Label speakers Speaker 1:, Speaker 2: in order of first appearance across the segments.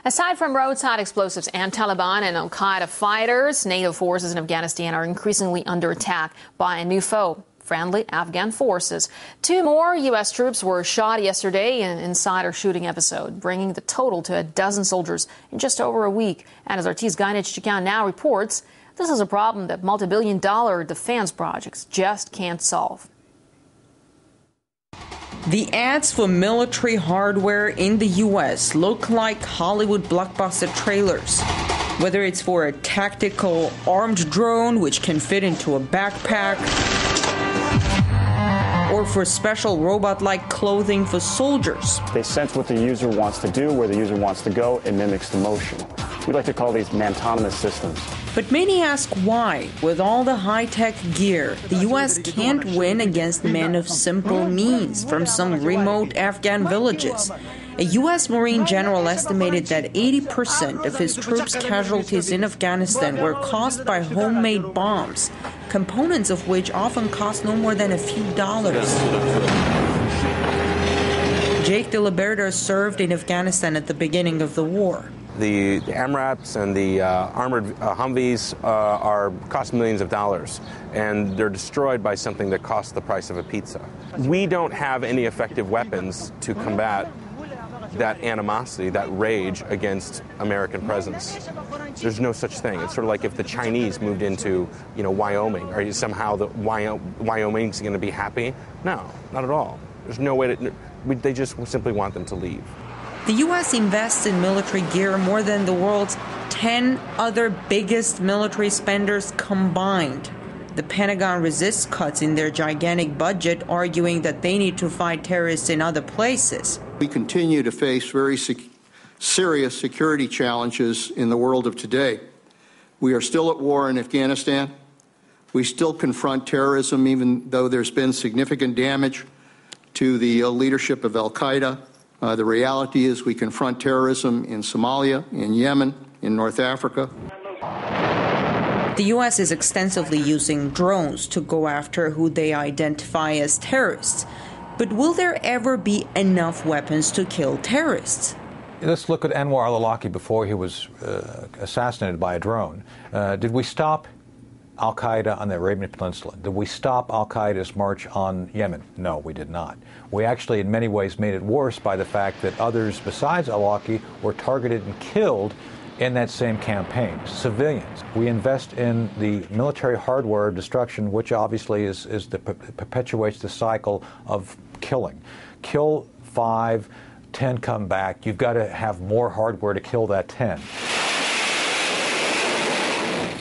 Speaker 1: Aside from roadside explosives and Taliban and al-Qaeda fighters, NATO forces in Afghanistan are increasingly under attack by a new foe, friendly Afghan forces. 2 more U.S. troops were shot yesterday in an insider shooting episode, bringing the total to a dozen soldiers in just over a week. And as RT's Gainich Chikan now reports, this is a problem that multi-billion-dollar defense projects just can't solve.
Speaker 2: The ads for military hardware in the U.S. look like Hollywood blockbuster trailers. Whether it's for a tactical armed drone, which can fit into a backpack, or for special robot-like clothing for soldiers.
Speaker 3: They sense what the user wants to do, where the user wants to go, and mimics the motion. We like to call these man-autonomous systems.
Speaker 2: But many ask why, with all the high-tech gear, the U.S. can't win against men of simple means from some remote Afghan villages. A U.S. Marine general estimated that 80% of his troops' casualties in Afghanistan were caused by homemade bombs, components of which often cost no more than a few dollars. Jake de Liberta served in Afghanistan at the beginning of the war.
Speaker 4: The AMRAPs and the armored Humvees cost millions of dollars, and they're destroyed by something that costs the price of a pizza. We don't have any effective weapons to combat that animosity, that rage against American presence. There's no such thing. It's sort of like if the Chinese moved into, Wyoming. Are you somehow the Wyoming's going to be happy? No, not at all. There's no way to. They just simply want them to leave.
Speaker 2: The U.S. invests in military gear more than the world's 10 other biggest military spenders combined. The Pentagon resists cuts in their gigantic budget, arguing that they need to fight terrorists in other places.
Speaker 5: We continue to face very serious security challenges in the world of today. We are still at war in Afghanistan. We still confront terrorism, even though there's been significant damage to the leadership of al-Qaeda. The reality is we confront terrorism in Somalia, in Yemen, in North Africa.
Speaker 2: The U.S. is extensively using drones to go after who they identify as terrorists. But will there ever be enough weapons to kill terrorists?
Speaker 6: Let's look at Anwar al-Awlaki before he was assassinated by a drone. Did we stop al-Qaeda on the Arabian Peninsula? Did we stop al-Qaeda's march on Yemen? No, we did not. We actually, in many ways, made it worse by the fact that others besides al-Awlaki were targeted and killed in that same campaign, civilians. We invest in the military hardware destruction, which obviously perpetuates the cycle of killing. Kill 5, 10 come back. You've got to have more hardware to kill that 10.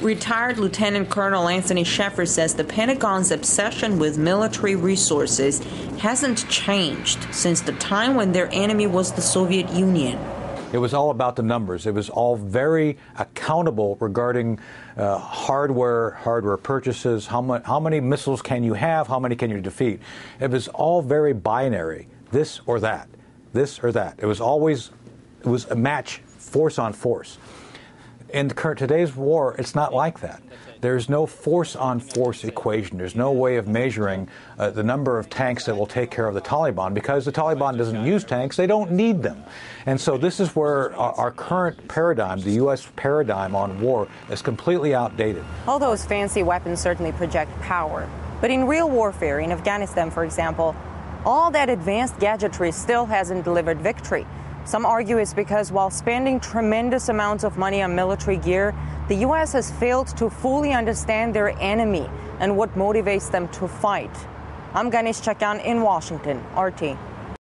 Speaker 2: Retired Lieutenant Colonel Anthony Sheffer says the Pentagon's obsession with military resources hasn't changed since the time when their enemy was the Soviet Union.
Speaker 6: It was all about the numbers. It was all very accountable regarding hardware purchases, how many missiles can you have, how many can you defeat. It was all very binary, this or that, this or that. It was a match, force on force. In today's war, it's not like that. There's no force-on-force equation. There's no way of measuring the number of tanks that will take care of the Taliban, because the Taliban doesn't use tanks. They don't need them. And so this is where our current paradigm, the U.S. paradigm on war, is completely outdated.
Speaker 7: All those fancy weapons certainly project power. But in real warfare, in Afghanistan, for example, all that advanced gadgetry still hasn't delivered victory. Some argue it's because while spending tremendous amounts of money on military gear, the U.S. has failed to fully understand their enemy and what motivates them to fight. I'm Ganesh Chakyan in Washington, RT.